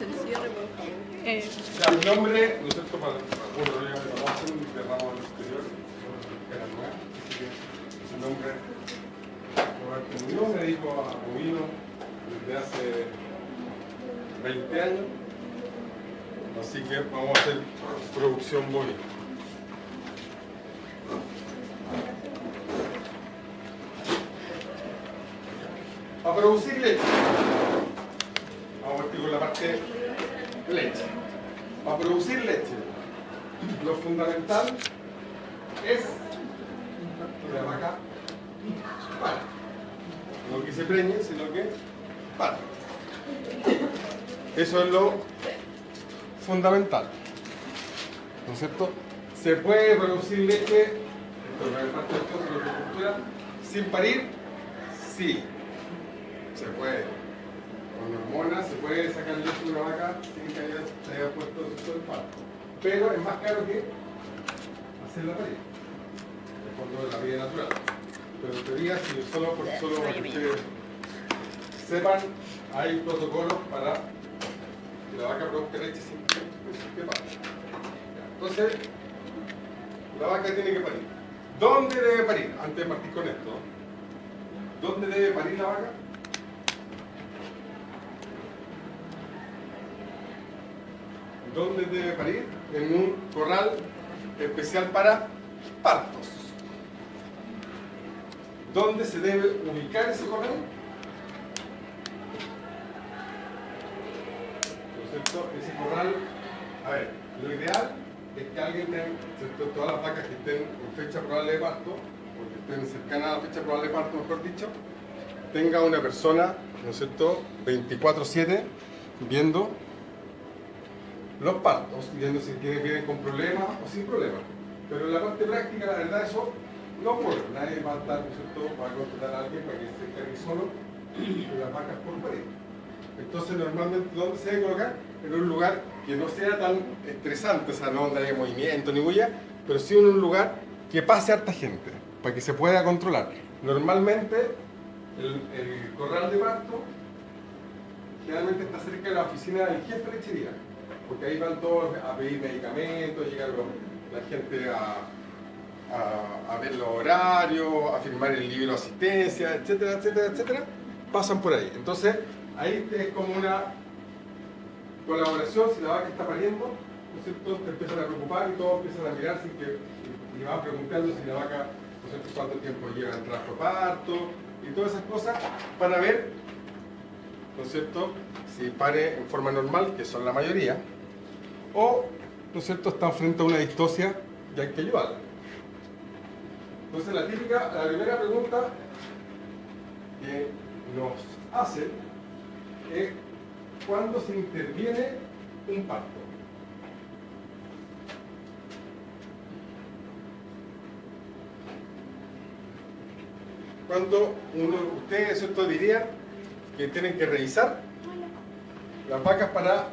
el cierre, por favor. Ya, mi nombre, ¿no es cierto? Para algunos ya me conocen, de Ramos del Exterior, era nueva, así que mi nombre es Roberto Muñoz, me dedico a bovino desde hace 20 años, así que vamos a hacer producción bovina. A producir leche. Vamos a partir con la parte de leche. Para producir leche, lo fundamental es que la vaca pare. No que se preñe, sino que pare. Eso es lo fundamental. ¿No es cierto? ¿Se puede producir leche, esto es parte del curso de agricultura, sin parir? Sí, se puede. Con hormonas se puede sacar leche de una vaca sin que se haya puesto el parto. Pero es más caro que hacerla parir. Es cuando la vida natural. Pero en teoría, si solo para que ustedes sepan, hay protocolos para que la vaca produzca leche sin que pare. Entonces, la vaca tiene que parir. ¿Dónde debe parir? Antes de partir con esto, ¿dónde debe parir la vaca? ¿Dónde debe parir? En un corral especial para partos. ¿Dónde se debe ubicar ese corral? ¿No es cierto? Ese corral, a ver, lo ideal es que alguien tenga, ¿cierto? Todas las vacas que estén en fecha probable de parto, o que estén cercanas a la fecha probable de parto, mejor dicho, tenga una persona, ¿no es cierto?, 24/7 viendo los partos, viendo si vienen con problemas o sin problemas. Pero en la parte práctica, la verdad, eso no ocurre. Nadie va a estar, ¿no es cierto?, para contratar a alguien para que se encargue solo de las vacas por parir. Entonces, normalmente, ¿dónde se debe colocar? En un lugar que no sea tan estresante, o sea, no donde haya movimiento ni bulla, pero sí en un lugar que pase harta gente, para que se pueda controlar. Normalmente, el corral de parto generalmente está cerca de la oficina del jefe de lechería, porque ahí van todos a pedir medicamentos, llega la gente a ver los horarios, a firmar el libro de asistencia, etcétera, etcétera, etcétera, pasan por ahí. Entonces, ahí es como una colaboración. Si la vaca está pariendo, ¿no es cierto?, te empiezan a preocupar y todos empiezan a mirar y van preguntando si la vaca, ¿no es cierto?, cuánto tiempo lleva el trabajo de parto y todas esas cosas para ver, ¿no es cierto?, si pare en forma normal, que son la mayoría, o, ¿no es cierto?, están frente a una distocia y hay que ayudarla. Entonces la primera pregunta que nos hacen es ¿cuándo se interviene un parto? Cuando ustedes, ¿cierto?, dirían que tienen que revisar las vacas para,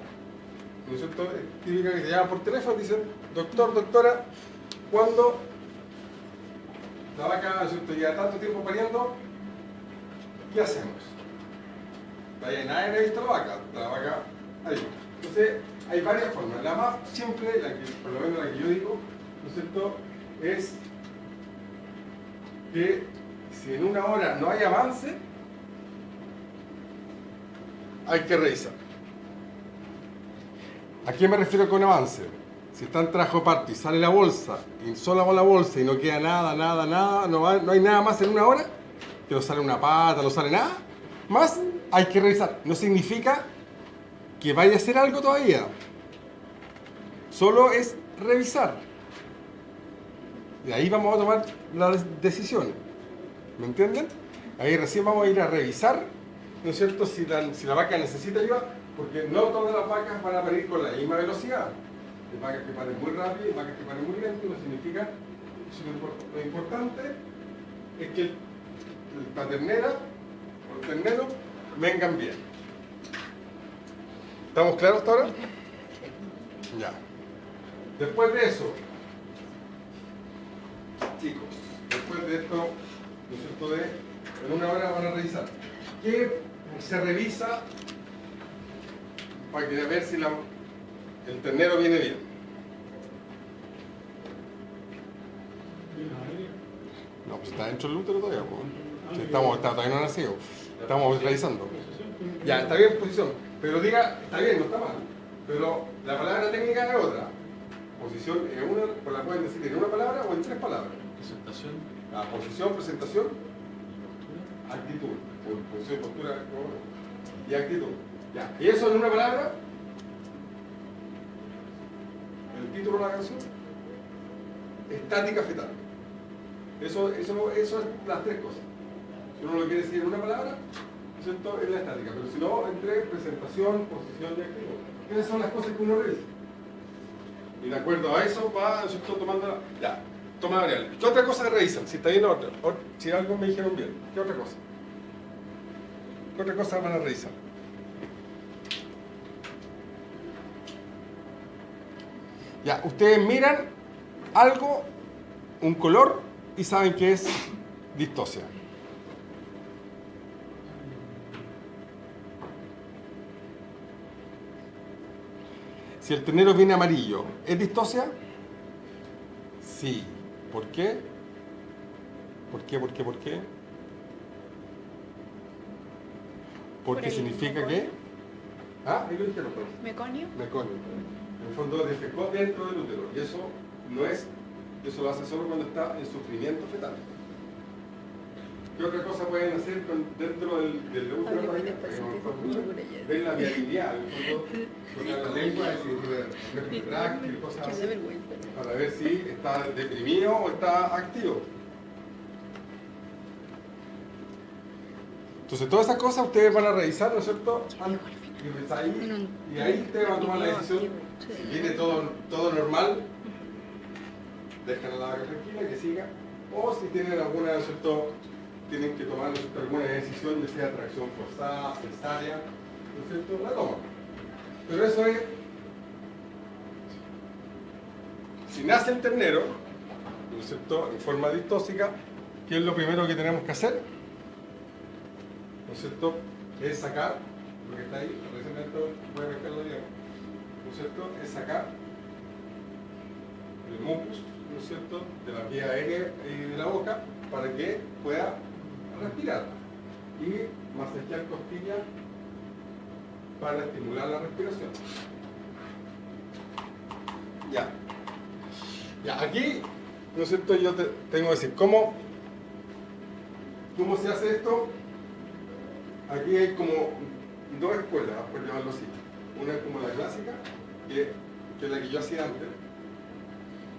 ¿no es cierto?, es típica que te llaman por teléfono y dicen, doctor, doctora, ¿cuándo la vaca, ¿no es cierto?, lleva tanto tiempo pariendo? ¿Qué hacemos? Nadie ha visto la vaca ahí. Entonces, hay varias formas. La más simple, por lo menos la que yo digo, ¿no es cierto?, es que si en una hora no hay avance, hay que revisar. ¿A qué me refiero con avance? Si está en trabajo de parto y sale la bolsa, y solo la bolsa y no queda nada, no hay nada más en una hora, que no sale una pata, no sale nada más, hay que revisar. No significa que vaya a hacer algo todavía. Solo es revisar. De ahí vamos a tomar la decisión. ¿Me entienden? Ahí recién vamos a ir a revisar, ¿no es cierto?, si la vaca necesita ayuda, porque no todas las vacas van a parir con la misma velocidad. Hay vacas que paren muy rápido y vacas que paren muy lento, no significa. Lo importante es que la ternera o el ternero vengan bien. ¿Estamos claros hasta ahora? Ya. Después de eso, chicos, después de esto, ¿no es cierto?, en una hora van a revisar. ¿Qué se revisa para que ver si el ternero viene bien. No, pues está dentro del útero todavía, pues. Sí, todavía no ha nacido. Estamos revisando. Ya, está bien posición. Pero diga, está bien, no está mal. Pero la palabra técnica es otra. Posición es una, pues la pueden decir en una palabra o en 3 palabras. Presentación. Posición, presentación, actitud. Posición, postura y actitud. Ya. Y eso en una palabra. El título de la canción. Estática fetal. Eso es las 3 cosas. Si uno lo quiere decir en una palabra, ¿cierto? Es la estática. Pero si no, entre presentación, posición y actitud. Esas son las cosas que uno revisa. Y de acuerdo a eso va, ¿cierto? Tomando. Ya, toma variable. ¿Qué otra cosa revisan? Si está bien o si algo me dijeron bien. ¿Qué otra cosa? ¿Qué otra cosa van a revisar? Ya, ustedes miran algo, un color, y saben que es distosia. Si el ternero viene amarillo, ¿es distosia? Sí. ¿Por qué? ¿Por qué? Porque significa que... Ah, ahí lo dije, no. Meconio. Meconio. En el fondo defecó dentro del útero. Y eso no es... Eso lo hace solo cuando está en sufrimiento fetal. ¿Qué otra cosa pueden hacer dentro del útero? Ven la viabilidad, con la lengua, el tráctil, cosas así, para ver si está deprimido o está activo. Entonces todas esas cosas ustedes van a revisar, ¿no es cierto? Y ahí ustedes van a tomar la decisión. Si viene todo normal, dejan a la vaca tranquila, que siga. O si tienen alguna, ¿no es cierto?, tienen que tomar, ¿no es cierto?, alguna decisión, ya sea tracción forzada, cesárea, ¿no es cierto?, la toman. Pero eso es, si nace el ternero, ¿no es cierto?, en forma distóxica, ¿qué es lo primero que tenemos que hacer? ¿No es cierto?, es sacar, lo que está ahí, recién esto voy a pescarlo, digamos, ¿no es cierto?, es sacar el mucus, ¿no es cierto?, de la vía aérea y de la boca, para que pueda respirar y masajear costillas para estimular la respiración. Ya, aquí, ¿no es cierto?, yo tengo que decir, ¿cómo se hace esto? Aquí hay como 2 escuelas, por llamarlo así. Una es como la clásica, que es la que yo hacía antes,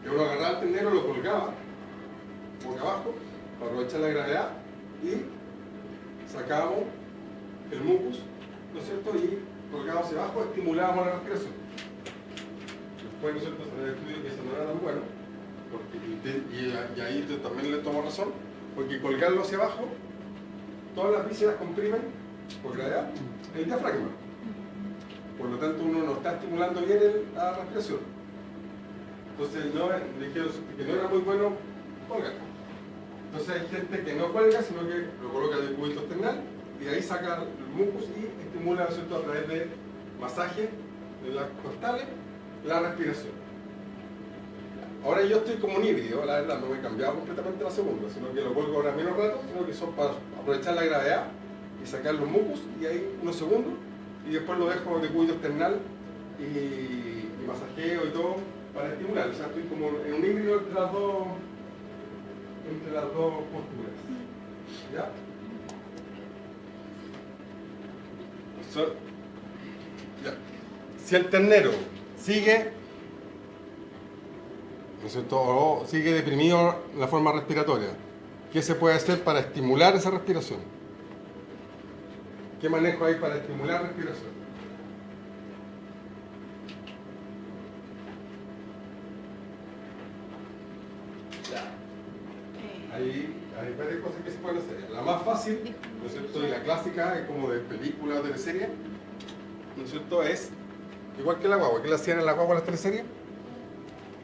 que uno agarraba el ternero, lo colgaba boca abajo para aprovechar la gravedad y sacábamos el mucus, ¿no es cierto?, y colgado hacia abajo estimulábamos la respiración. Después, ¿no es cierto?, se había estudiado que eso no era tan bueno, y ahí yo también le tomo razón, porque colgarlo hacia abajo, todas las vísceras comprimen por gravedad el diafragma. Por lo tanto, uno no está estimulando bien la respiración. Entonces, le quiero decir que no era muy bueno colgar. Entonces hay gente que no cuelga, sino que lo coloca en el cubito external y de ahí saca el mucus y estimula, ¿no es cierto?, a través de masaje de las costales la respiración. Ahora yo estoy como un híbrido, la verdad, no me he cambiado completamente la segunda, sino que lo cuelgo ahora menos rato, sino que son para aprovechar la gravedad y sacar los mucus y ahí unos segundos y después lo dejo de cubito external y masajeo y todo para estimular. O sea, estoy como en un híbrido entre las dos posturas. ¿Ya? Ya. Si el ternero sigue, ¿no es cierto?, o sigue deprimido en la forma respiratoria, ¿qué se puede hacer para estimular esa respiración? ¿Qué manejo hay para estimular respiración? Hay varias cosas que se pueden hacer. La más fácil, ¿no es cierto?, y la clásica, es como de película o teleserie, ¿no es cierto?, es igual que la guagua. ¿Qué le hacían en la guagua en las teleseries?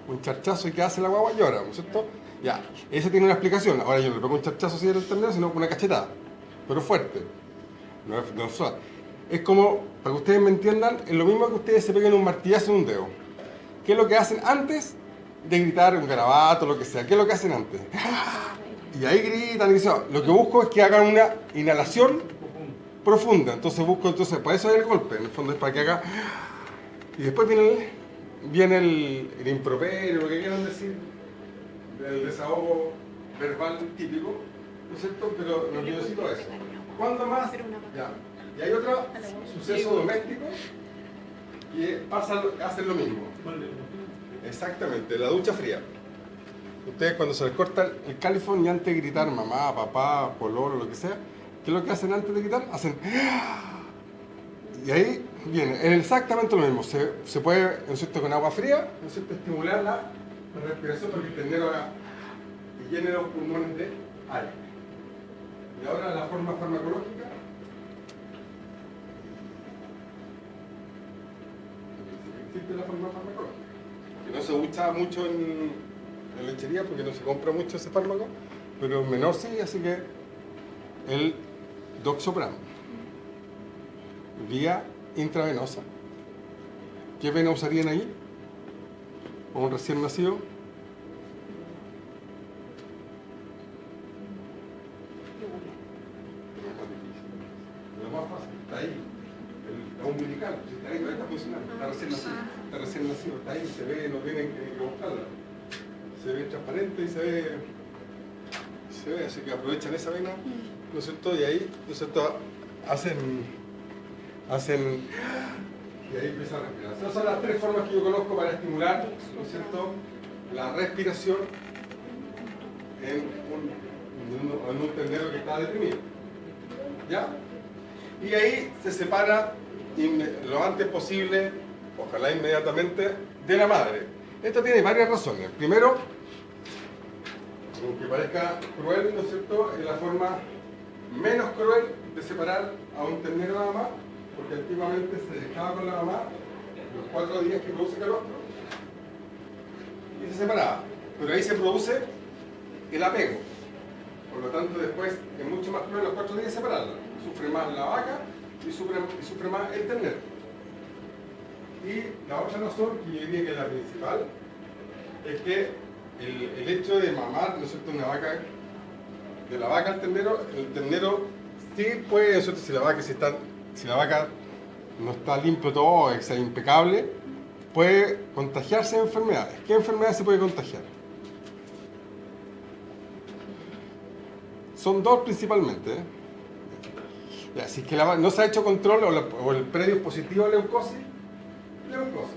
Un charchazo, y ¿qué hace la guagua? Llora, ¿no es cierto? Ya, esa tiene una explicación. Ahora yo no le pego un charchazo así en el ternero, sino una cachetada, pero fuerte, no es suave. es como, para que ustedes me entiendan, es lo mismo que ustedes se peguen un martillazo en un dedo. ¿Qué es lo que hacen antes de gritar un garabato, lo que sea? ¿Qué es lo que hacen antes? Y ahí gritan y dicen, lo que busco es que hagan una inhalación profunda. Entonces busco, para eso es el golpe, en el fondo es para que haga... Y después viene el improperio, lo que quieran decir, el desahogo verbal típico, ¿no es cierto? Pero lo que yo cito es eso. ¿Cuándo más? Ya. Y hay otro suceso doméstico que hacen lo mismo. Exactamente, la ducha fría. Ustedes cuando se les corta el calefón y antes de gritar mamá, papá, pololo, lo que sea, ¿qué es lo que hacen antes de gritar? Hacen... Y ahí viene, es exactamente lo mismo. Se puede, ¿no es cierto?, con agua fría, ¿no es cierto?, estimular la respiración para que el ternero haga y llene los pulmones de aire. Y ahora la forma farmacológica. Existe la forma farmacológica, que no se usa mucho en lechería porque no se compra mucho ese fármaco, pero en menor sí, así que el doxoprano, vía intravenosa. ¿Qué vena usarían ahí? ¿O un recién nacido? Lo más fácil, está ahí. El umbilical, está ahí, está funcionando, está recién nacido, está ahí, se ve, no tienen que buscarla. Se ve transparente y se ve, así que aprovechan esa vena, ¿no es cierto? Y ahí, ¿no es cierto?, hacen y ahí empieza a respirar. Esas son las tres formas que yo conozco para estimular, ¿no es cierto?, la respiración en un ternero que está deprimido. ¿Ya? Y ahí se separa lo antes posible, ojalá inmediatamente, de la madre. Esto tiene varias razones. Primero, aunque parezca cruel, ¿no es cierto?, es la forma menos cruel de separar a un ternero de la mamá, porque antiguamente se dejaba con la mamá los 4 días que produce calostro y se separaba. Pero ahí se produce el apego. Por lo tanto, después es mucho más cruel los 4 días separarla. Sufre más la vaca y sufre más el ternero. Y la otra razón, que yo diría que es la principal, es que el hecho de mamar, ¿no es cierto?, una vaca, de la vaca al ternero, el ternero sí puede, ¿no es cierto?, si la vaca no está limpio todo, es impecable, puede contagiarse de enfermedades. ¿Qué enfermedades se puede contagiar? Son 2 principalmente. Ya, si es que no se ha hecho control o el predio es positivo a leucosis. Y esto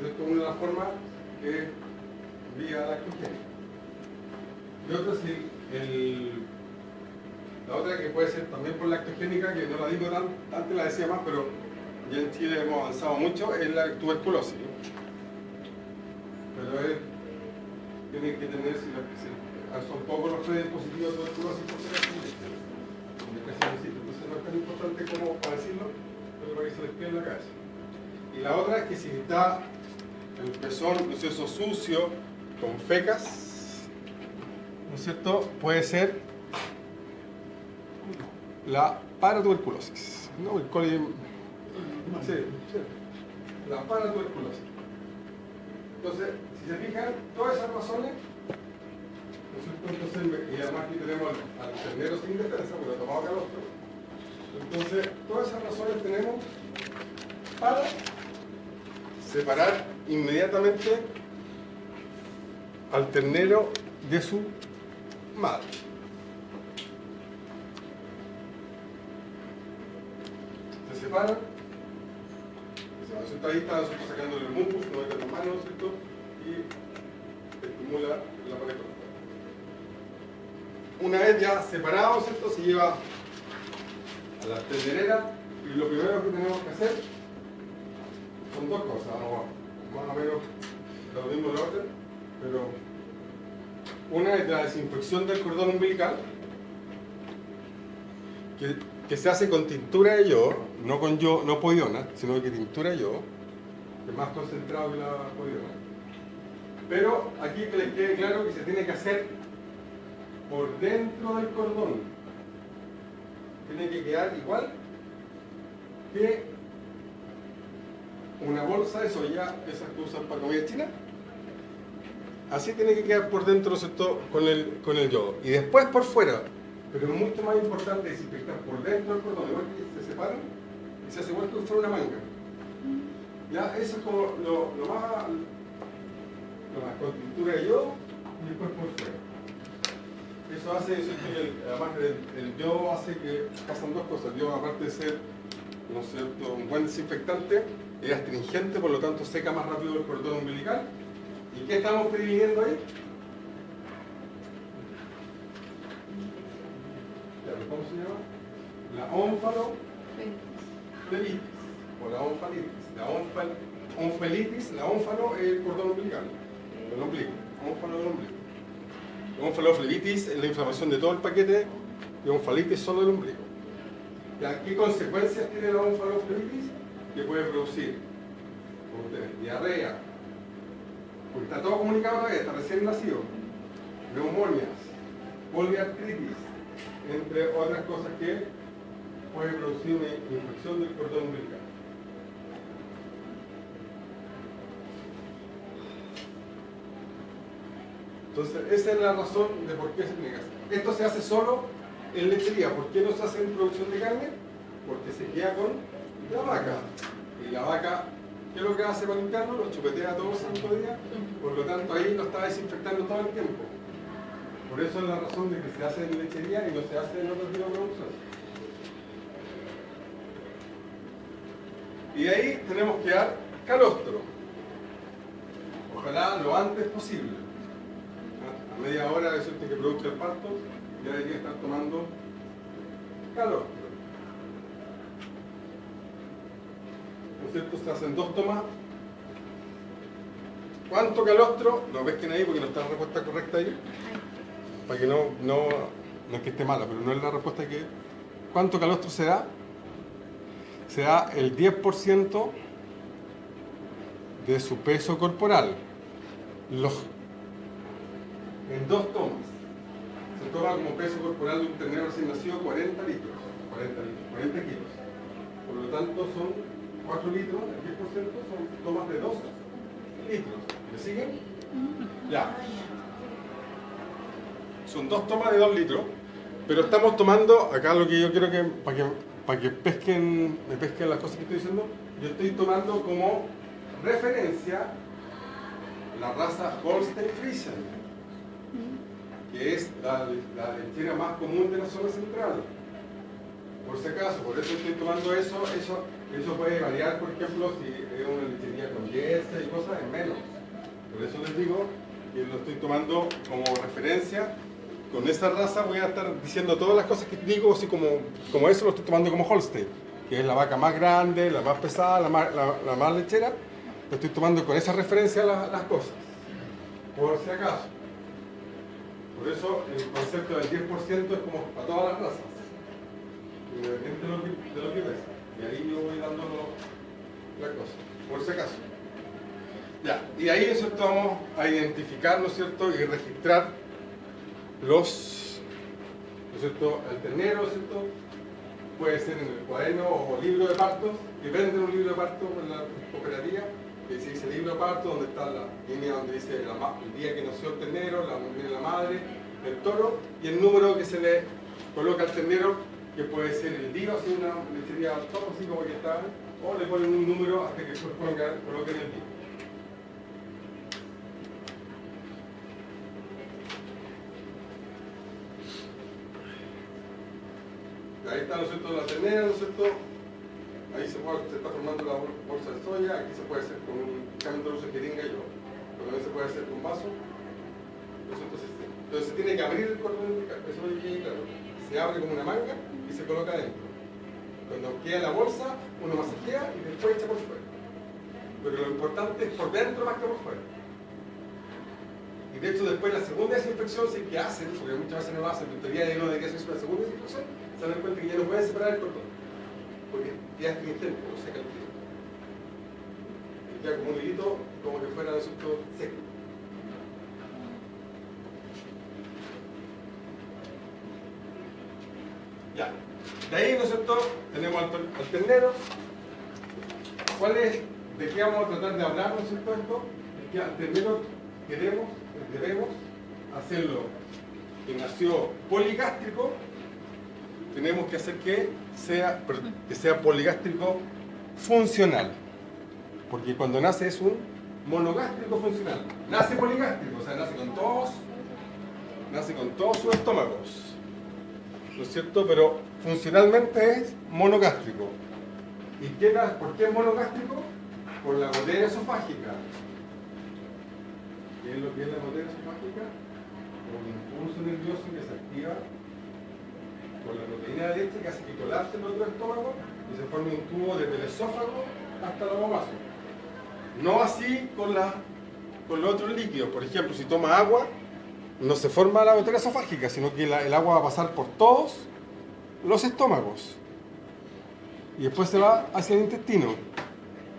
es una de las formas que vía lactogénica. Y otra la otra que puede ser también por lactogénica, que no la digo antes la decía más, pero ya en Chile hemos avanzado mucho, es la tuberculosis. Pero tienen que tener, son pocos los predispositivos de tuberculosis por ser así. Entonces no es tan importante como para decirlo, pero para que se les quede en la cabeza. Y la otra es que si está el pezón, ¿no es cierto?, sucio, con fecas, ¿no es cierto?, puede ser la paratuberculosis, ¿no? El coli... Sí, la paratuberculosis. Entonces, si se fijan, todas esas razones, ¿no es cierto?, entonces, y además aquí tenemos al ternero sin defensa, porque ha tomado calostro. Entonces, todas esas razones tenemos para separar inmediatamente al ternero de su madre. Se separan, ahí está sacándole el mucus, no mete las manos, ¿cierto?, y estimula la pared. Una vez ya separado, ¿cierto?, se lleva a la ternerera y lo primero que tenemos que hacer son 2 cosas, más o menos lo mismo en orden, pero una es la desinfección del cordón umbilical, que se hace con tintura de yodo, no podiona, sino que tintura de yodo, que es más concentrado que la podiona. Pero aquí que les quede claro que se tiene que hacer por dentro del cordón. Tiene que quedar igual que una bolsa de soya, esas que usan para comida china, así tiene que quedar por dentro, ¿no es cierto?, con el yodo. Y después por fuera, pero es mucho más importante desinfectar por dentro del cordón, igual que se separan y se hace igual que fuera una manga. Ya, eso es como lo más, con tintura de yodo y después por fuera. Eso hace, además el yodo hace que pasan dos cosas. El yodo, aparte de ser, ¿no es cierto?, un buen desinfectante, es astringente, por lo tanto seca más rápido el cordón umbilical. ¿Y qué estamos previniendo ahí? ¿Cómo se llama? La ónfaloflebitis o la onfalitis. La onfalitis, la ónfalo es el cordón umbilical, el ombligo, ónfalo del ombligo. La onfaloflebitis es la inflamación de todo el paquete y onfalitis solo del ombligo. ¿Qué consecuencias tiene la onfaloflebitis? Que puede producir, como ustedes, diarrea, porque está todo comunicado todavía, está recién nacido, neumonias, poliartritis, entre otras cosas que pueden producir una infección del cordón umbilical. Entonces, esa es la razón de por qué se tiene que hacer. Esto se hace solo en lechería. ¿Por qué no se hace en producción de carne? Porque se queda con la vaca. Y la vaca, ¿qué es lo que hace para limpiarlo? Lo chupetea todo el santo día. Por lo tanto, ahí lo está desinfectando todo el tiempo. Por eso es la razón de que se hace en lechería y no se hace en otro tipo de producción. Y ahí tenemos que dar calostro. Ojalá lo antes posible. A media hora de suerte que produzca el parto, ya debería estar tomando calostro. ¿No es cierto? Se hacen 2 tomas. ¿Cuánto calostro? Lo pesquen ahí porque no está la respuesta correcta ahí. Para que no es que esté mala, pero no es la respuesta que... ¿Cuánto calostro se da? Se da el 10% de su peso corporal. En 2 tomas. Se toma como peso corporal de un ternero recién nacido 40 litros. 40 kilos. Por lo tanto son 4 litros, el 10% son tomas de 2 litros. ¿Me siguen? Ya. Son 2 tomas de 2 litros, pero estamos tomando, acá lo que yo quiero que, para que me pesquen las cosas que estoy diciendo, yo estoy tomando como referencia la raza Holstein Friesian, que es la lechera más común de la zona central. Por si acaso, por eso estoy tomando eso puede variar, por ejemplo, si es una lechería con yesa y cosas, es menos. Por eso les digo que lo estoy tomando como referencia. Con esa raza voy a estar diciendo todas las cosas que digo, así como eso lo estoy tomando como Holstein, que es la vaca más grande, la más pesada, la más lechera. Lo estoy tomando con esa referencia las cosas, por si acaso. Por eso el concepto del 10% es como para todas las razas, independiente de lo que pesa. Y ahí yo voy dando la cosa, por si acaso. Ya, y ahí eso vamos a identificar, ¿no es cierto?, y registrar ¿no es cierto?, el ternero, ¿no es cierto?, puede ser en el cuaderno o libro de partos, que venden un libro de parto en la cooperativa, que dice libro de parto, donde está la línea donde dice el día que nació el ternero, la madre, el toro, y el número que se le coloca al ternero, que puede ser el día, o si una lechería al toro, así como que está, o le ponen un número hasta que después coloquen el día. Ahí está, ¿no es cierto?, la ternera, ¿no es cierto? Ahí se está formando la bolsa de soya. Aquí se puede hacer con un cambio de luz de jeringa pero también se puede hacer con vaso. Entonces se tiene que abrir el cordón umbilical, eso hay que claro. Se abre como una manga y se coloca adentro. Cuando queda la bolsa, uno masajea y después echa por fuera. Pero lo importante es por dentro más que por fuera. Y de hecho después la segunda desinfección sí que hacen, porque muchas veces no lo hacen, pero en teoría no debería hacerse una segunda desinfección, se dan cuenta que ya no pueden separar el cordón. Porque ya es astringente, no seca el frío. Y queda como un hilito, como que fuera de asunto seco. Ya. De ahí, ¿no es cierto?, tenemos al ternero. ¿Cuál es? ¿De qué vamos a tratar de hablar, ¿no es cierto? Esto es que al ternero debemos hacerlo que nació poligástrico, tenemos que hacer que sea poligástrico funcional. Porque cuando nace es un monogástrico funcional. Nace poligástrico, o sea, nace con todos sus estómagos. ¿No es cierto? Pero funcionalmente es monogástrico. ¿Y por qué es monogástrico? Por la gotera esofágica. ¿Qué es lo que es la gotera esofágica? Un impulso nervioso que se activa por la proteína de leche que hace que colapse el otro estómago y se forme un tubo desde el esófago hasta la abomación. No así con los otros líquidos. Por ejemplo, si toma agua, no se forma la gotera esofágica, sino que el agua va a pasar por todos los estómagos y después se va hacia el intestino.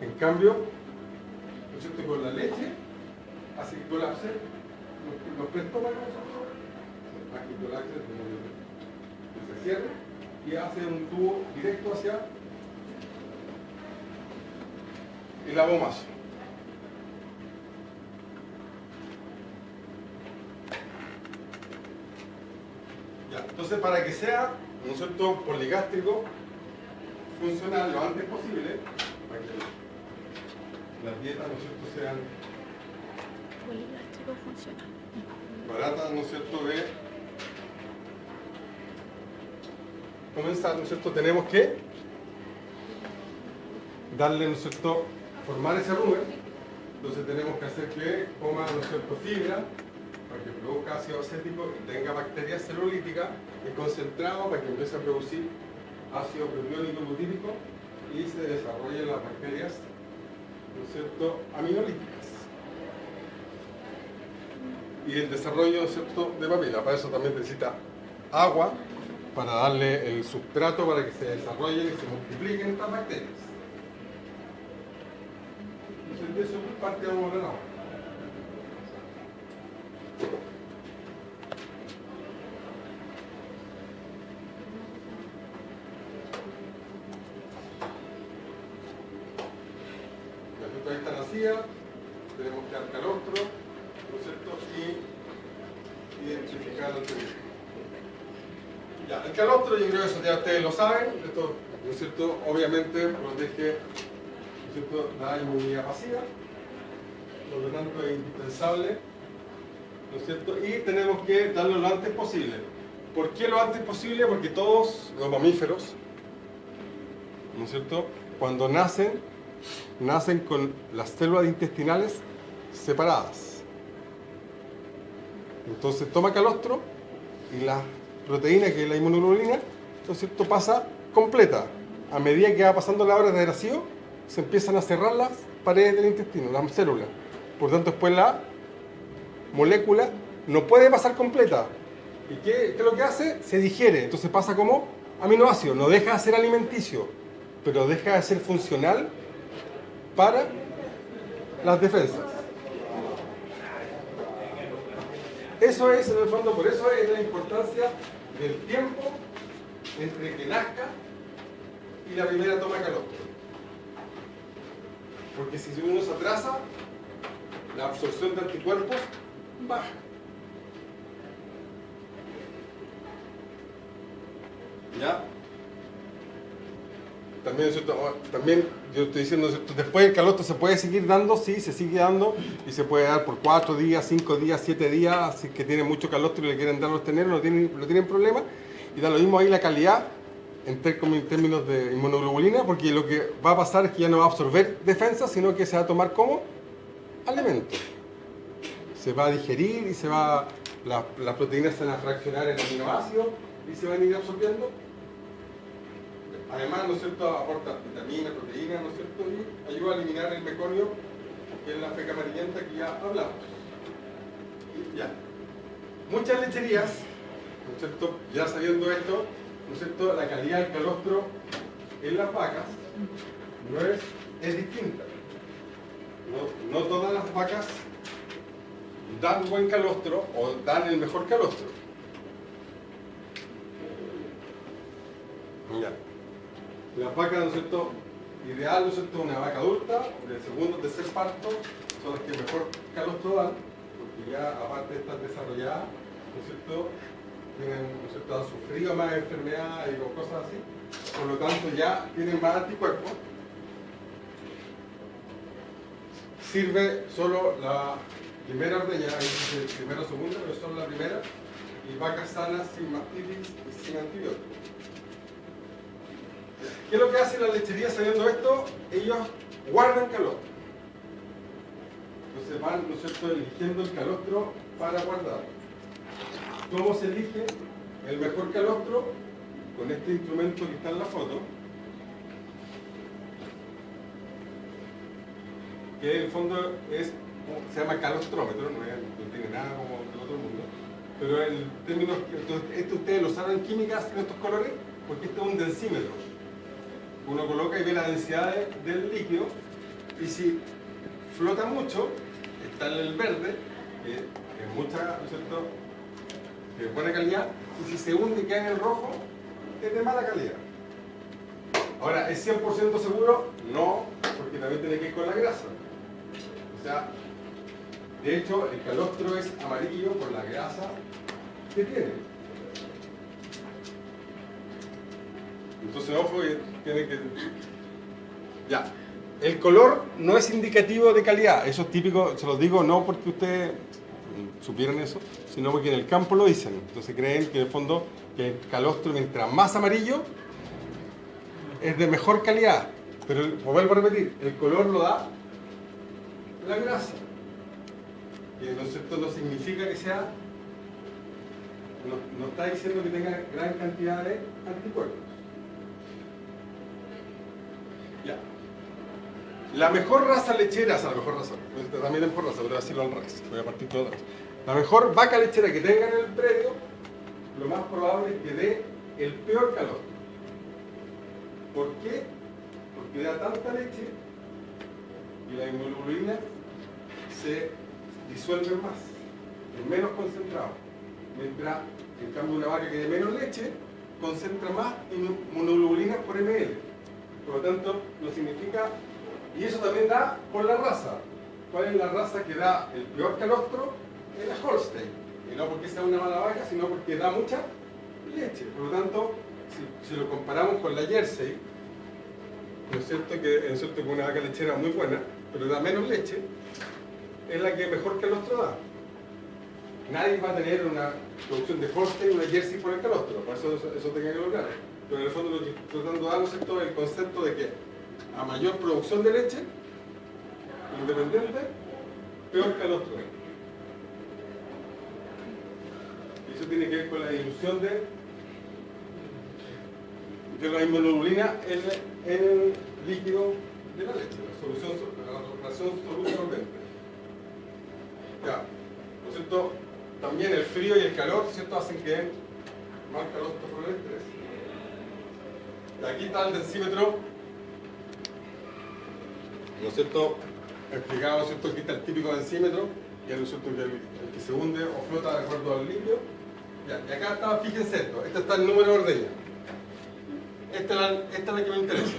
En cambio, ¿no es cierto?, con la leche hace que colapse los preestómagos, hace que colapse, que se cierre y hace un tubo directo hacia el abomazo. Ya, entonces, para que sea, ¿no es cierto?, poligástrico funcional lo antes posible, para que las dietas, ¿no es cierto?, sean poligástrico funcional. baratas, ¿no es cierto?, de comenzar, ¿no es cierto?, tenemos que darle, ¿no es cierto?, formar ese rumen. Entonces tenemos que hacer que coma, ¿no es cierto?, fibra para que produzca ácido acético y tenga bacterias celulíticas y concentrado para que empiece a producir ácido propiónico butírico y se desarrollen las bacterias, ¿no es cierto?, aminolíticas. Y el desarrollo, ¿no es cierto?, de papila. Para eso también necesita agua, para darle el sustrato para que se desarrollen y se multipliquen estas bacterias. Entonces de eso parte vamos a hablar ahora. La fruta está nacida, tenemos que dar calostro, ¿no es cierto?, y identificar el ternero. Ya, el calostro, yo creo que eso ya ustedes lo saben, esto, ¿no es cierto?, obviamente protege, ¿no es cierto?, la inmunidad pasiva, por lo tanto es indispensable, ¿no es cierto?, y tenemos que darlo lo antes posible. ¿Por qué lo antes posible? Porque todos los mamíferos, ¿no es cierto?, cuando nacen con las células intestinales separadas. Entonces toma calostro y la proteína, que es la inmunoglobulina, ¿no es cierto?, pasa completa. A medida que va pasando la hora de vacío, se empiezan a cerrar las paredes del intestino, las células. Por tanto, después la molécula no puede pasar completa. ¿Y qué es lo que hace? Se digiere. Entonces pasa como aminoácido. No deja de ser alimenticio, pero deja de ser funcional para las defensas. Eso es, en el fondo, por eso es la importancia del tiempo entre que nazca y la primera toma de calostro. Porque si uno se atrasa, la absorción de anticuerpos baja. ¿Ya? También yo estoy diciendo, después el calostro se puede seguir dando, sí, se sigue dando y se puede dar por 4 días, 5 días, 7 días, así que tiene mucho calostro y le quieren dar los terneros, no tienen problema. Y da lo mismo ahí la calidad en términos de inmunoglobulina, porque lo que va a pasar es que ya no va a absorber defensa, sino que se va a tomar como alimento. Se va a digerir y las proteínas se van a fraccionar en aminoácidos y se van a ir absorbiendo. Además, ¿no es cierto?, aporta vitaminas, proteínas, ¿no es cierto?, y ayuda a eliminar el meconio, que es la feca amarillenta que ya hablamos. Ya. Muchas lecherías, ¿no es cierto?, ya sabiendo esto, ¿no es cierto?, la calidad del calostro en las vacas es distinta. No todas las vacas dan buen calostro o dan el mejor calostro. Ya. Las vacas, ¿no es cierto? Ideal, ¿no es cierto? Una vaca adulta, de segundo o tercer parto, son las que mejor calostro dan, porque ya aparte de estar desarrolladas, ¿no es cierto? Tienen, ¿no es cierto? Han sufrido más enfermedades y cosas así, por lo tanto ya tienen más anticuerpos. Sirve solo la primera ordeña, hay primera o segunda, pero solo la primera, y vacas sanas sin mastitis y sin antibióticos. ¿Qué es lo que hace la lechería sabiendo esto? Ellos guardan calostro. Entonces van, ¿no es cierto?, eligiendo el calostro para guardar. ¿Cómo se elige el mejor calostro? Con este instrumento que está en la foto, que en el fondo se llama calostrómetro, no tiene nada como el otro mundo, pero el término, esto ustedes lo saben en química en estos colores, porque este es un densímetro. Uno coloca y ve la densidad del líquido, y si flota mucho, está en el verde, que es mucha, ¿no es cierto?, de buena calidad, y si se hunde y queda en el rojo, es de mala calidad. Ahora, ¿es 100% seguro? No, porque también tiene que ir con la grasa. O sea, de hecho, el calostro es amarillo por la grasa que tiene. Entonces, ojo, tiene que... Ya. El color no es indicativo de calidad. Eso es típico, se los digo no porque ustedes supieran eso, sino porque en el campo lo dicen. Entonces creen que en el fondo que el calostro, mientras más amarillo, es de mejor calidad. Pero, vuelvo a repetir, el color lo da la grasa. Que esto no significa que sea... No está diciendo que tenga gran cantidad de anticuerpos. Ya. La mejor raza lechera, o sea, la mejor raza, también la mejor raza, pero voy a decirlo al revés, voy a partir todo atrás. La mejor vaca lechera que tengan en el predio, lo más probable es que dé el peor calostro. ¿Por qué? Porque da tanta leche y la inmunoglobulina se disuelve más, es menos concentrado. Mientras, en cambio, una vaca que dé menos leche, concentra más inmunoglobulinas por ml. Por lo tanto, no significa... Y eso también da por la raza. ¿Cuál es la raza que da el peor calostro? Es la Holstein. Y no porque sea una mala vaca, sino porque da mucha leche. Por lo tanto, si lo comparamos con la Jersey, ¿no es cierto que una vaca lechera muy buena, pero da menos leche, es la que mejor calostro da. Nadie va a tener una producción de Holstein, una Jersey por el calostro, por eso tenga que lograr. Pero en el fondo lo que estoy tratando de dar, ¿no es cierto?, el concepto de que a mayor producción de leche, independiente, peor calostro. Y eso tiene que ver con la dilución de la inmunoglobulina en el líquido de la leche, la ración solvente. Ya, ¿no es cierto? También el frío y el calor, ¿cierto?, hacen que más calostro por el estrés. Y aquí está el densímetro, ¿no es cierto?, explicado, ¿no es cierto?, aquí está el típico densímetro, y es, ¿no es cierto?, el que se hunde o flota de acuerdo al líquido. Ya, y acá está, fíjense esto, este está el número de ordeña. Esta es la que me interesa.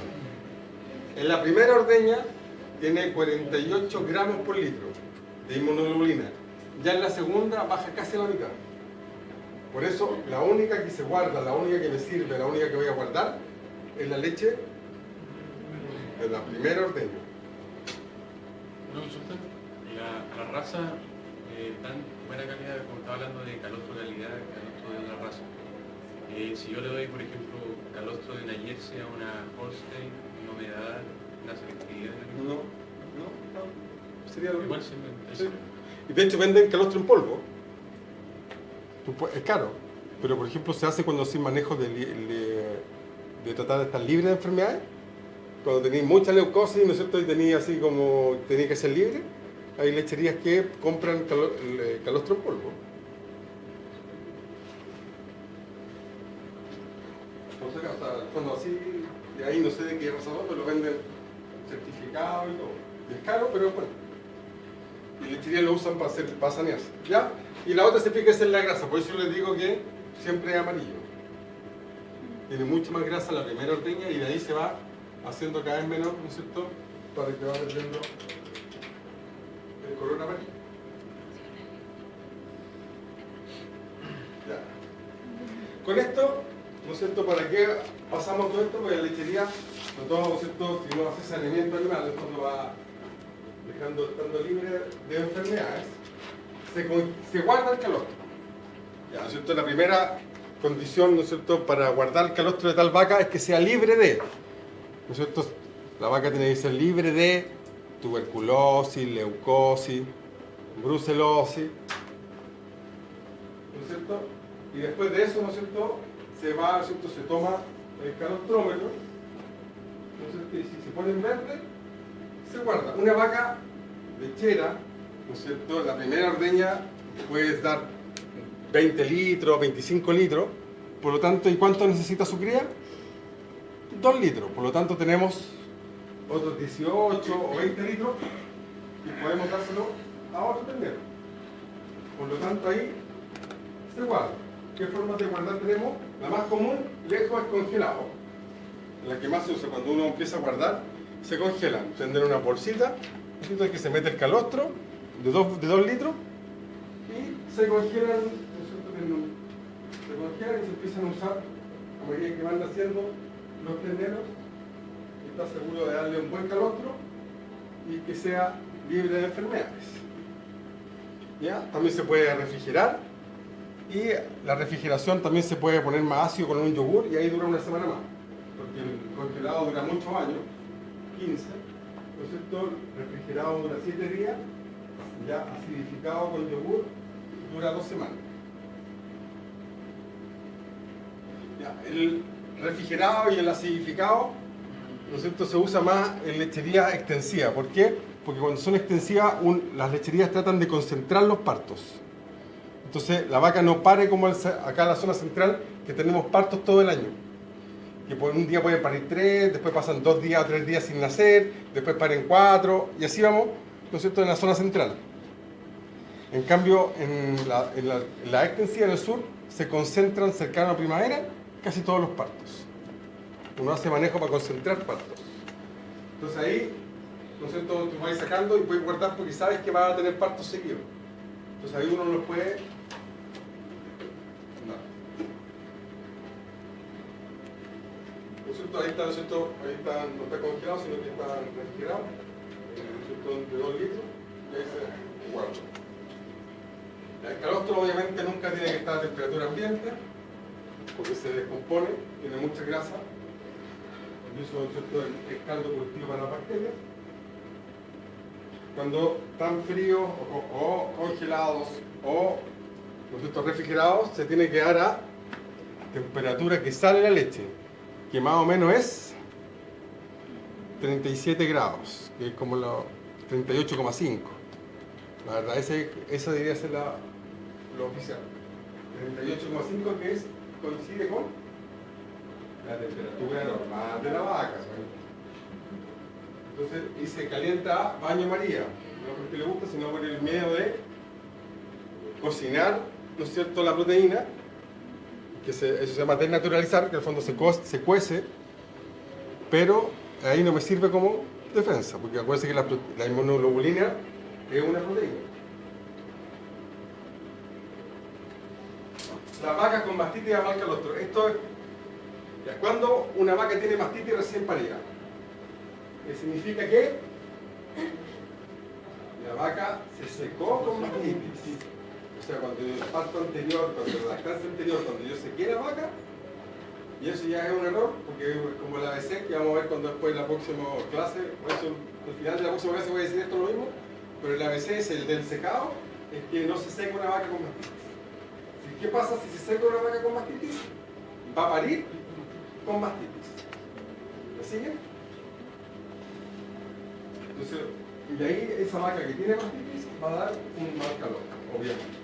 En la primera ordeña tiene 48 gramos por litro de inmunoglobulina. Ya en la segunda baja casi a la mitad. Por eso, la única que se guarda, la única que me sirve, la única que voy a guardar, es la leche de la primera ordeña. Una consulta, la raza tan buena calidad, como estaba hablando de calostro de calidad, calostro de la raza. Si yo le doy, por ejemplo, calostro de una Jersey a una Holstein, ¿no me da la selectividad? No. Sería lo igual mismo. sí. Sí. Y de hecho venden calostro en polvo. Es caro, pero por ejemplo se hace cuando se manejo de tratar de estar libre de enfermedades. Cuando tenéis mucha leucosis, ¿no es cierto?, y tenéis así como tenéis que ser libre, hay lecherías que compran calostro en polvo. O sea, cuando así, de ahí no sé de qué razón, pero lo venden certificado y todo. Es caro, pero bueno. Y lecherías lo usan para sanearse, ¿ya? Y la otra se fija en la grasa, por eso les digo que siempre es amarillo. tiene mucha más grasa la primera ordeña y de ahí se va haciendo cada vez menor, ¿no es cierto? Para que va perdiendo el color amarillo. Ya. Con esto, ¿no es cierto? ¿Para qué pasamos todo esto? Porque la lechería, no todo, ¿no es cierto? Si uno hace saneamiento animal, en fondo va estando libre de enfermedades, se guarda el calostro. Ya, ¿no es cierto? La primera condición, ¿no es cierto?, para guardar el calostro de tal vaca es que sea libre de, ¿no es cierto? La vaca tiene que ser libre de tuberculosis, leucosis, brucelosis, ¿no es cierto? Y después de eso, ¿no es cierto?, se va, ¿no es cierto?, se toma el calostrómetro, ¿no es cierto?, y si se pone en verde, se guarda. Una vaca lechera, ¿no es cierto?, la primera ordeña puede dar 20 litros, 25 litros, por lo tanto, ¿y cuánto necesita su cría? 2 litros, por lo tanto tenemos otros 18 o 20 litros y podemos dárselo a otro ternero. Por lo tanto, ahí se guarda. ¿Qué formas de guardar tenemos? La más común, lejos, es congelado. La que más se usa cuando uno empieza a guardar, se congelan. Tendrán una bolsita, en que se mete el calostro de 2 litros y se congelan, se congelan y se empiezan a usar a medida que van naciendo los terneros. Y está seguro de darle un buen calostro y que sea libre de enfermedades. ¿Ya? También se puede refrigerar y la refrigeración también se puede poner más ácido con un yogur y ahí dura una semana más, porque el congelado dura muchos años, 15, ¿no es cierto? El refrigerado dura 7 días, ya acidificado con yogur dura 2 semanas. Ya, el refrigerado y el acidificado, ¿no es cierto?, se usa más en lechería extensiva. ¿Por qué? Porque cuando son extensivas, las lecherías tratan de concentrar los partos. Entonces, la vaca no pare como acá en la zona central, que tenemos partos todo el año. Que por un día pueden parir 3, después pasan 2 días o 3 días sin nacer, después paren 4, y así vamos, ¿no es cierto?, en la zona central. En cambio, en la extensiva del sur, se concentran cercano a primavera casi todos los partos. Uno hace manejo para concentrar partos. Entonces ahí, ¿no es cierto?, tú vas sacando y puedes guardar porque sabes que vas a tener partos seguidos. Entonces ahí uno los puede... ¿No es cierto? Ahí está, ¿no es cierto? Ahí está, no está congelado, sino que está refrigerado, ¿no es cierto?, de 2 litros, y ahí se guarda. El calostro obviamente nunca tiene que estar a temperatura ambiente, porque se descompone, tiene mucha grasa, y eso, ¿no es cierto?, es caldo cultivo para las bacterias. Cuando están fríos o congelados o, ¿no es cierto?, refrigerados, se tiene que dar a temperatura que sale la leche, que más o menos es 37 grados, que es como lo 38,5. La verdad, esa debería ser lo oficial. 38,5, que coincide con la temperatura normal de la vaca, ¿sabes? Entonces, y se calienta a baño María, no porque le gusta, sino por el miedo de cocinar, ¿no es cierto?, la proteína, que eso se llama desnaturalizar, que al fondo se cuece, pero ahí no me sirve como defensa, porque acuérdense que la inmunoglobulina es una proteína. Las vacas con mastitis a mal calostro. Esto es, ya, cuando una vaca tiene mastitis recién parida, significa que la vaca se secó con mastitis. O sea, cuando el parto anterior, cuando la lactancia anterior, cuando yo sequé la vaca, y eso ya es un error, porque es como el ABC, que vamos a ver cuando después de la próxima clase, por eso al final de la próxima clase voy a decir esto lo mismo, pero el ABC es el del secado, es que no se seca una vaca con mastitis. ¿Qué pasa si se seca una vaca con mastitis? Va a parir con mastitis. ¿Me siguen? Entonces, y ahí esa vaca que tiene mastitis va a dar un mal calor, obviamente.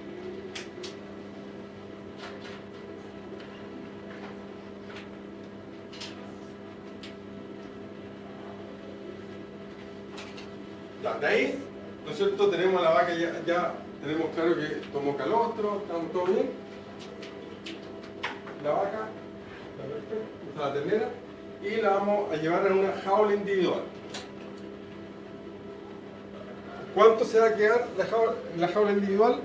Ya, de ahí, ¿no es cierto?, tenemos a la vaca ya tenemos claro que tomó calostro, estamos todo bien. La vaca, está perfecta. a la ternera y la vamos a llevar a una jaula individual. ¿Cuánto se va a quedar la jaula individual?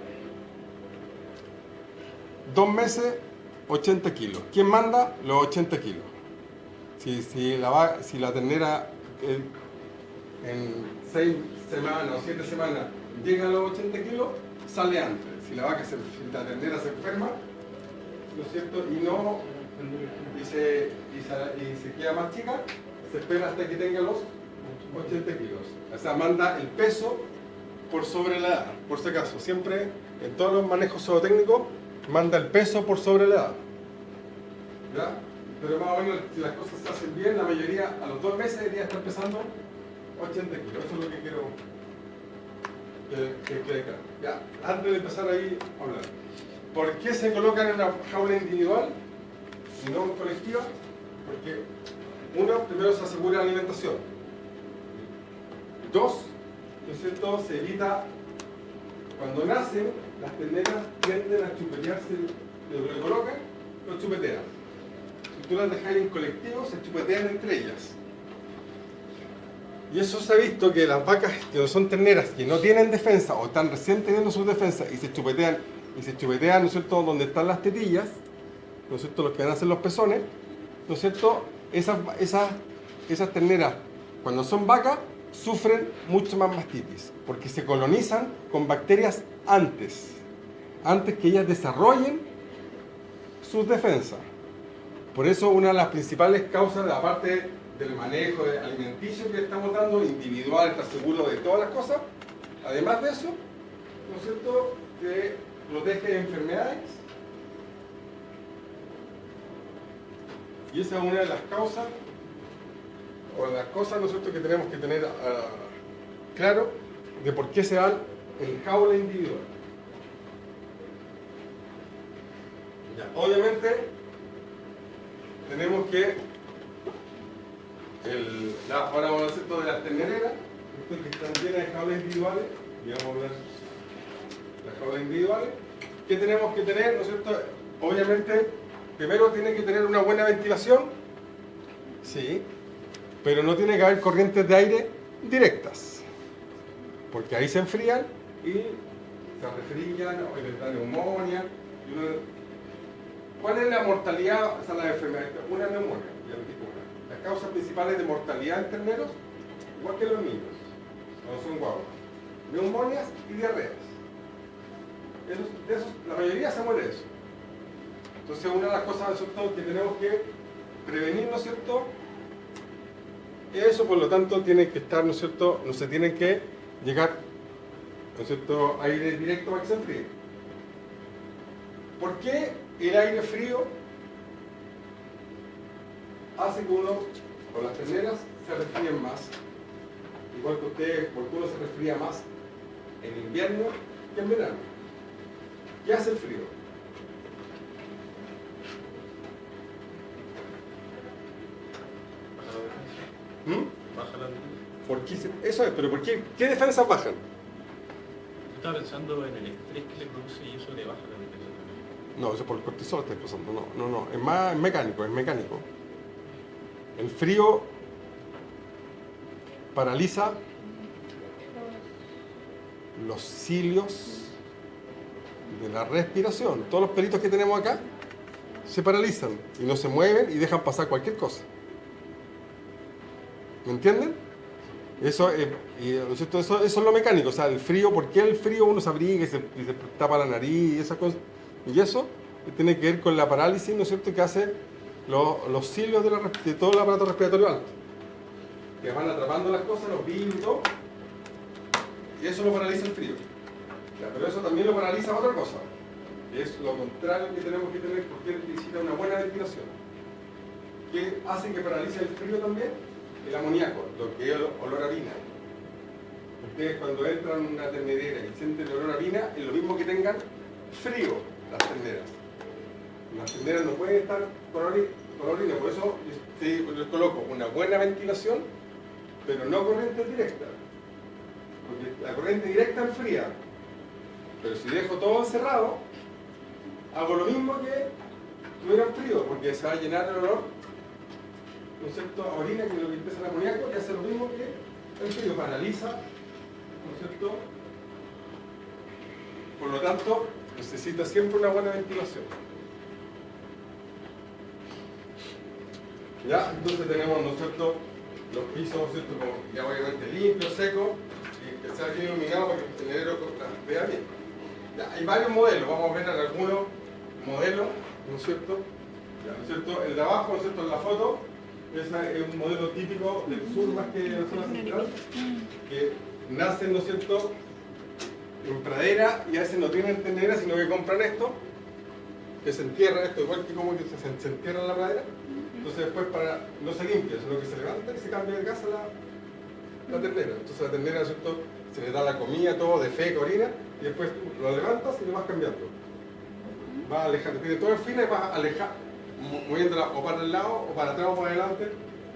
2 meses, 80 kilos. ¿Quién manda? Los 80 kilos. Si la ternera en 6 semanas o 7 semanas llega a los 80 kilos, sale antes. Si la ternera se enferma, ¿no es cierto? Y se queda más chica, se espera hasta que tenga los 80 kilos. O sea, manda el peso por sobre la edad. Por si acaso, siempre en todos los manejos zootécnicos, manda el peso por sobre la edad. ¿Ya? Pero más o menos, si las cosas se hacen bien, la mayoría a los 2 meses debería estar pesando 80 kilos. Eso es lo que quiero que quede claro. Ya, antes de empezar ahí a hablar. ¿Por qué se colocan en una jaula individual y no en colectiva? Porque, uno, primero se asegura la alimentación. 2, ¿no es cierto?, se evita, cuando nacen, las terneras tienden a chupetearse de lo que colocan, lo chupetean. Si tú las dejas en colectivo, se chupetean entre ellas. Y eso se ha visto que las vacas que no son terneras, que no tienen defensa o están recién teniendo sus defensas y se chupetean, ¿no es cierto?, donde están las tetillas, ¿no es cierto?, los que van a ser los pezones, ¿no es cierto?, esas terneras, cuando son vacas, sufren mucho más mastitis, porque se colonizan con bacterias antes que ellas desarrollen sus defensas. Por eso una de las principales causas, aparte del manejo alimenticio que estamos dando, individual, estar seguro de todas las cosas, además de eso, ¿no es cierto?, que protege de enfermedades. Y esa es una de las causas, o de las cosas, ¿no es cierto?, que tenemos que tener claro de por qué se van en jaula individual. Ya, obviamente, tenemos que, ahora vamos a hacer todo de las terneras, que están llenas de jaulas individuales, y vamos a ver las jaulas individuales. ¿Qué tenemos que tener, no es cierto? Obviamente, primero tiene que tener una buena ventilación, sí, pero no tiene que haber corrientes de aire directas, porque ahí se enfrían y se resfrían o les da neumonía. ¿Cuál es la mortalidad, o sea, la enfermedad? Una neumonía, ya lo dije una. Las causas principales de mortalidad en terneros, igual que los niños, cuando son guaguas: neumonias y diarreas. La mayoría se muere de eso. Entonces, una de las cosas, ¿no es cierto?, que tenemos que prevenir, ¿no es cierto?, eso, por lo tanto, tiene que estar, ¿no es cierto?, no se tiene que llegar, ¿no es cierto?, aire directo para que se enfríe. ¿Por qué el aire frío hace que uno, con las terneras, se resfríen más? Igual que ustedes, porque uno se resfría más en invierno que en verano. ¿Qué hace el frío? Baja la defensa. ¿Por qué eso es, pero ¿por qué? ¿Qué defensas bajan? Yo estaba pensando en el estrés que le produce y eso le baja la defensa también. No, eso por el cortisol estoy pasando. No, es más mecánico, es mecánico. El frío paraliza los cilios de la respiración. Todos los pelitos que tenemos acá se paralizan y no se mueven y dejan pasar cualquier cosa. ¿Me entienden? Eso es lo mecánico. O sea, el frío, ¿por qué el frío uno se abriga y se tapa la nariz y esa cosa? Y eso tiene que ver con la parálisis, ¿no es cierto?, que hace los cilios de todo el aparato respiratorio alto, que van atrapando las cosas, los virus y todo, y eso lo paraliza el frío. Ya, pero eso también lo paraliza otra cosa, que es lo contrario que tenemos que tener, porque necesita una buena ventilación. ¿Qué hace que paralice el frío también? El amoníaco, lo que es el olor a orina. Ustedes cuando entran en una ternedera y sienten el olor a orina, es lo mismo que tengan frío las terneras. Las terneras no pueden estar con orina, por eso les coloco una buena ventilación, pero no corriente directa. Porque la corriente directa enfría. Pero si dejo todo encerrado, hago lo mismo que tuvieran frío, porque se va a llenar el olor ¿no es cierto?, a orina, que es lo que empieza el amoníaco, y hace lo mismo que el frío, paraliza, ¿no es cierto? Por lo tanto, necesita siempre una buena ventilación. ¿Ya? Entonces tenemos, ¿no es cierto?, los pisos, ¿no es cierto?, como ya obviamente limpios, secos, y que sea bien iluminado para que el tendedero vea bien. Ya, hay varios modelos, vamos a ver algunos modelos, ¿no es cierto? Ya, ¿no es cierto? El de abajo, ¿no es cierto?, en la foto, ese es un modelo típico del sur más que de la zona central, que nacen, ¿no es cierto?, en pradera, y a veces no tienen tendedera, sino que compran esto, que se entierra esto, igual que como que se entierra en la pradera. Entonces después no se limpia, sino que se levanta y se cambia de casa la ternera. Entonces la ternera, ¿cierto?, se le da la comida, todo, de feca, orina, y después tú lo levantas y lo vas cambiando. Vas alejando, tiene todo el fin y vas moviéndola o para el lado, o para atrás o para adelante,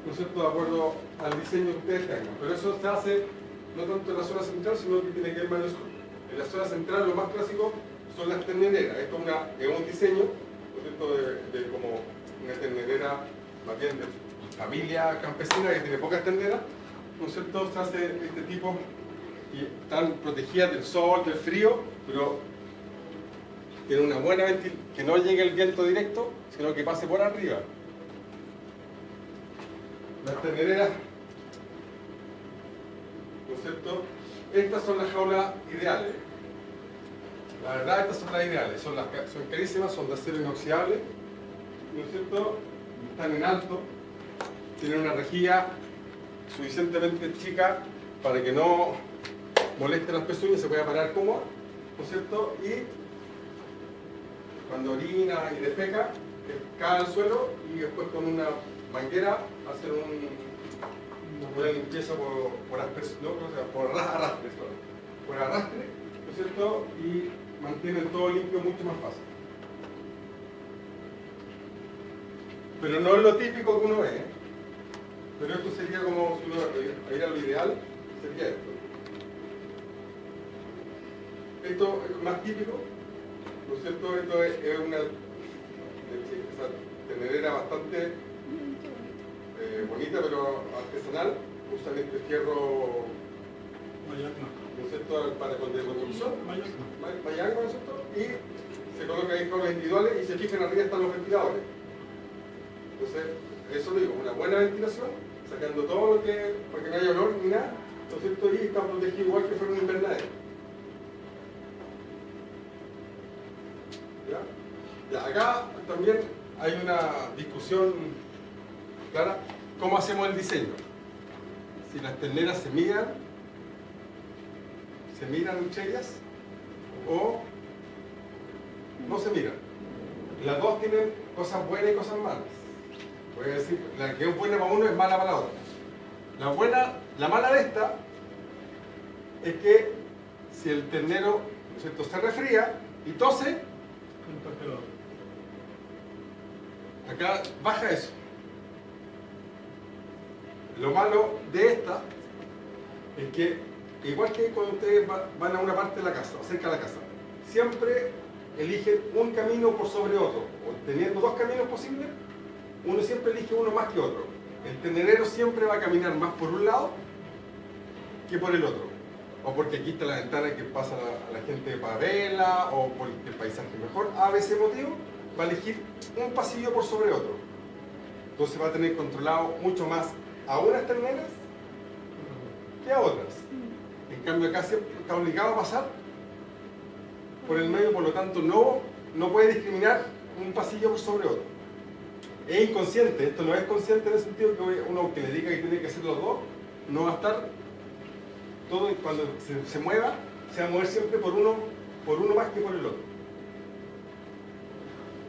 ¿no es cierto?, de acuerdo al diseño que ustedes tengan. Pero eso se hace no tanto en la zona central, sino que tiene que ver más en el sur. En la zona central lo más clásico son las ternereras. Esto es un diseño, ¿no es cierto?, de como una ternera más bien de familia campesina que tiene pocas tenderas, ¿no es cierto?, se hace este tipo y están protegidas del sol, del frío, pero tienen una buena ventilación, que no llegue el viento directo, sino que pase por arriba. Las terneras, ¿no es cierto?, estas son las jaulas ideales. La verdad, estas son las ideales, son carísimas, son de acero inoxidable, ¿no es cierto?, están en alto, tienen una rejilla suficientemente chica para que no moleste las pezuñas, se pueda parar cómoda, ¿no es cierto?, y cuando orina y defeca, cae al suelo y después con una manguera hacer una limpieza por arrastre, ¿no es cierto?, y mantienen todo limpio mucho más fácil. Pero no es lo típico que uno ve, ¿eh? Pero esto sería como, si uno era lo ideal, sería esto. Esto es más típico, ¿no es cierto? Esto es una tendedera bastante bonita, pero artesanal. Usan este fierro, ¿no es cierto?, para con construcción, mayango, ¿no es cierto?, y se coloca ahí con los individuales y se fijan arriba están los ventiladores. Entonces, eso lo digo, una buena ventilación, sacando todo lo que, para que no haya olor ni nada, ¿no es cierto?, y está protegido igual que fuera un invernadero. ¿Ya? Ya, acá también hay una discusión clara, ¿cómo hacemos el diseño? Si las terneras se miran entre ellas o no se miran. Las dos tienen cosas buenas y cosas malas. Voy a decir, la que es buena para uno es mala para la otra. La mala de esta es que si el ternero, ¿no es cierto?, se resfría y tose, acá baja eso. Lo malo de esta es que, igual que cuando ustedes van a una parte de la casa, o cerca de la casa, siempre eligen un camino por sobre otro, o teniendo dos caminos posibles, uno siempre elige uno más que otro. El tendedero siempre va a caminar más por un lado que por el otro. O porque aquí está la ventana que pasa a la gente para verla, o porque el paisaje es mejor. A veces motivo va a elegir un pasillo por sobre otro. Entonces va a tener controlado mucho más a unas terneras que a otras. En cambio acá siempre está obligado a pasar por el medio, por lo tanto no puede discriminar un pasillo por sobre otro. Es inconsciente, esto no es consciente en el sentido que uno que le diga que tiene que hacer los dos, no va a estar todo, cuando se mueva, se va a mover siempre por uno más que por el otro.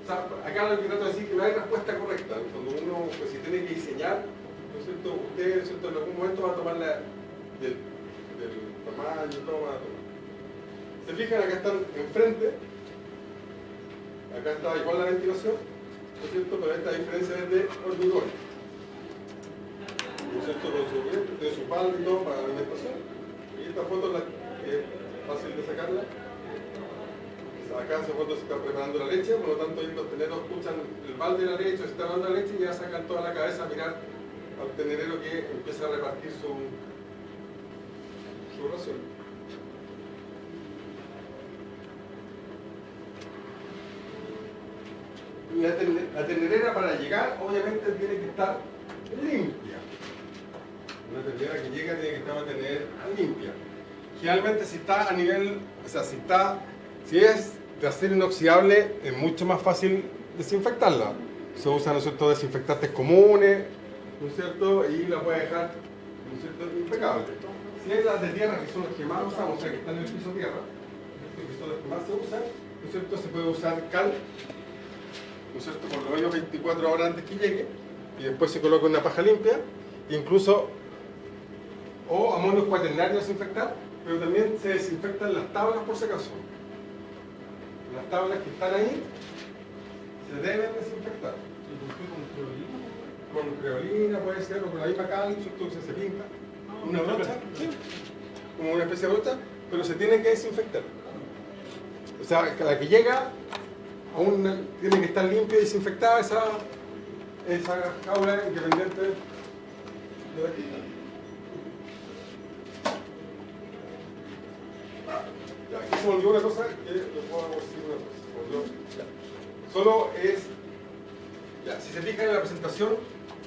O sea, acá lo que trato de decir es que no hay respuesta correcta. Cuando uno, pues, si tiene que diseñar, ¿no es cierto?, usted, ¿no es cierto?, en algún momento va a tomar del tamaño, todo va a tomar. Se fijan, acá están enfrente, acá está igual la ventilación, ¿no es cierto?, pero esta diferencia es de hormigón. ¿No es cierto?, tiene su palo y todo para la alimentación. Y esta foto es fácil de sacarla. Acá en esa foto se está preparando la leche, por lo tanto los teneros escuchan el balde de la leche, se está dando la leche y ya sacan toda la cabeza a mirar al ternero que empieza a repartir su ración. La ternera para llegar obviamente tiene que estar limpia. Una ternera que llega tiene que estar una ternera limpia. Generalmente si está a nivel, o sea, si es de acero inoxidable, es mucho más fácil desinfectarla. Se usan, ¿no es cierto?, desinfectantes comunes, ¿no es cierto?, y la puede dejar, ¿no es cierto?, impecable. Si es las de tierra, que son las que más usamos, o sea, que están en el piso tierra, que son las que más se usan, ¿no es cierto?, se puede usar cal, ¿no es cierto?, por lo menos 24 horas antes que llegue, y después se coloca una paja limpia, incluso, o amonio cuaternario desinfectar, pero también se desinfectan las tablas por si acaso. Las tablas que están ahí se deben desinfectar. Con creolina puede ser, o con la misma cal, entonces se pinta. Una brocha, ¿sí?, como una especie de brocha, pero se tiene que desinfectar. O sea, que la que llega aún tiene que estar limpia y desinfectada esa jaula independiente de la quita. Aquí se me olvidó una cosa que les puedo decir una cosa. Solo es, si se fijan en la presentación,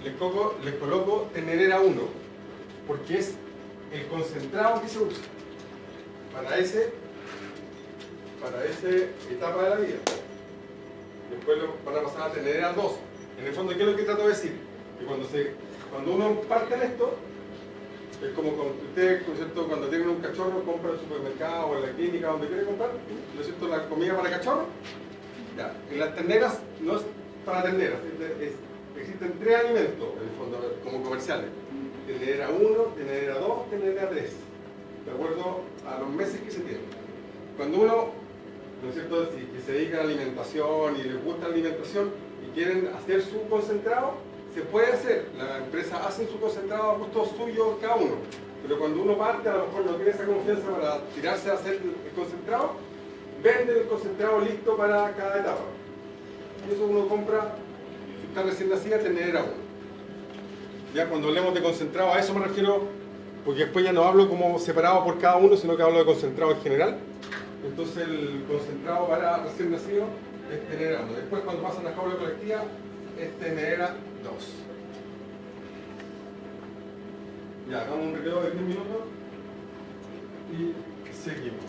les coloco ternera 1, porque es el concentrado que se usa para esa etapa de la vida. Después van a pasar a ternera 2. En el fondo, ¿qué es lo que trato de decir? Que cuando uno parte en esto, es como cuando ustedes, ¿no es cierto?, cuando tienen un cachorro, compran en el supermercado o en la clínica, donde quieren comprar, ¿no es cierto?, la comida para cachorro. Ya, en las terneras no es para terneras, existen 3 alimentos, en el fondo, como comerciales. Ternera 1, ternera 2, ternera 3, de acuerdo a los meses que se tienen. Cuando uno, ¿no es cierto?, que se dedica a la alimentación y les gusta la alimentación y quieren hacer su concentrado, se puede hacer. Las empresas hacen su concentrado a gusto suyo cada uno. Pero cuando uno parte, a lo mejor no tiene esa confianza para tirarse a hacer el concentrado, venden el concentrado listo para cada etapa. Y eso uno compra, si está recién nacida, ternera 1. Ya cuando hablemos de concentrado, a eso me refiero, porque después ya no hablo como separado por cada uno, sino que hablo de concentrado en general. Entonces el concentrado para recién nacido es ternera 1. Después cuando pasa a la jaula colectiva es ternera 2. Ya, hagamos un recreo de 10 minutos y seguimos.